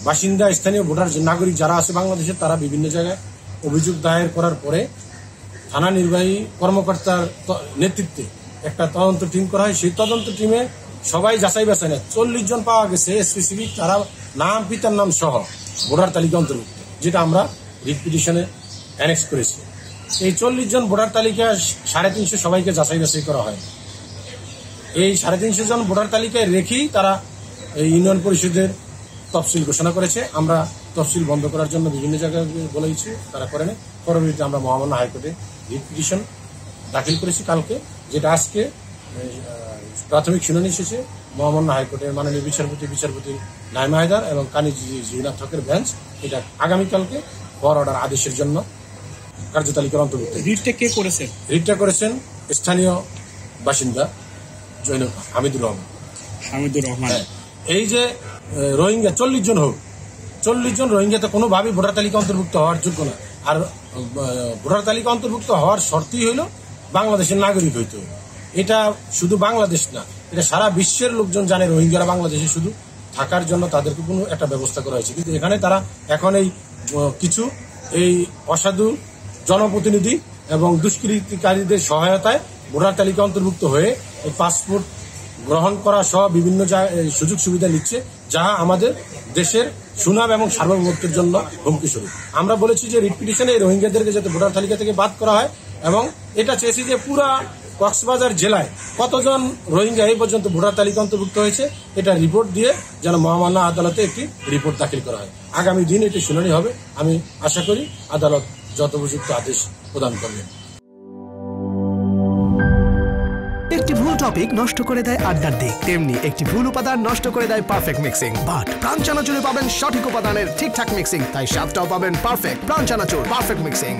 বাসিন্দা স্থানীয় ভোটার নাগরিক যারা আছে বাংলাদেশের তারা বিভিন্ন জায়গায় অভিযোগ দায়ের করার পরে থানা নির্বাহী কর্মকর্তার নেতৃত্বে একটা তদন্ত টিম করা হয়। সেই তদন্ত টিমে সবাই যাচাই বাছাই নেয় 40 জন পাওয়া গেছে স্পেসিফিক, তারা নাম পিতার নাম সহ ভোটার তালিকা অন্তর্ভুক্ত, যেটা আমরা রিট পিটিশনে অ্যানেক্স করেছি। এই 40 জন ভোটার তালিকা 350 সবাইকে যাচাই বাছাই করা হয়। এই 350 জন ভোটার তালিকায় রেখেই তারা এই ইউনিয়ন পরিষদের তফসিল ঘোষণা করেছে। আমরা তফসিল বন্ধ করার জন্য বিভিন্ন জায়গায় বলেছি, তারা করেনি। পরবর্তীতে আমরা মহামান্য হাইকোর্টে রিট পিটিশন দাখিল করেছি কালকে, যেটা আজকে প্রাথমিক শুনানি শেষে মহামান্য হাইকোর্টের মাননীয় বিচারপতি নাইমা হায়দার এবং কানি জিনাত হকের বেঞ্চ এটা আগামীকালকে ফর অর্ডার আদেশের জন্য কার্যতালিকার অন্তর্ভুক্ত। রিটটা কে করেছেন? রিটটা করেছেন স্থানীয় বাসিন্দা হামিদুর রহমান। এই যে রোহিঙ্গা 40 জন হোক, 40 জন রোহিঙ্গাতে কোনোভাবেই ভোটার তালিকা অন্তর্ভুক্ত হওয়ার যোগ্য না। আর ভোটার তালিকা অন্তর্ভুক্ত হওয়ার শর্তই হইল বাংলাদেশের নাগরিক হইতে হবে। এটা শুধু বাংলাদেশ না, এটা সারা বিশ্বের লোকজন জানে রোহিঙ্গারা বাংলাদেশে শুধু থাকার জন্য তাদেরকে কোনো একটা ব্যবস্থা করা হয়েছে। কিন্তু এখানে তারা এখন এই কিছু এই অসাধু জনপ্রতিনিধি এবং দুষ্কৃতিকারীদের সহায়তায় ভোটার তালিকা অন্তর্ভুক্ত হয়ে এই পাসপোর্ট গ্রহণ করা সহ বিভিন্ন সুযোগ সুবিধা নিচ্ছে, যা আমাদের দেশের সুনাম এবং সার্বভৌমত্বের জন্য হুমকি স্বরূপ। আমরা বলেছি যে রিট পিটিশনে এই রোহিঙ্গাদেরকে যাতে ভোটার তালিকা থেকে বাদ করা হয়, এবং এটা চেয়েছি যে পুরা কক্সবাজার জেলায় কতজন রোহিঙ্গা এই পর্যন্ত ভোটার তালিকা অন্তর্ভুক্ত হয়েছে এটা রিপোর্ট দিয়ে যেন মহামান্য আদালতে একটি রিপোর্ট দাখিল করা হয়। আগামী দিন এটি শুনানি হবে। আমি আশা করি আদালত যথোপযুক্ত আদেশ প্রদান করবেন। একটি ভুল টপিক নষ্ট করে দেয় আড্ডার দিক, তেমনি একটি ভুল উপাদান নষ্ট করে দেয় পারফেক্ট মিক্সিং। বাট প্রাণ চানাচুরে পাবেন সঠিক উপাদানের ঠিকঠাক মিক্সিং, তাই স্বাদটাও পাবেন পারফেক্ট। প্রাণ চানাচুর পারফেক্ট মিক্সিং।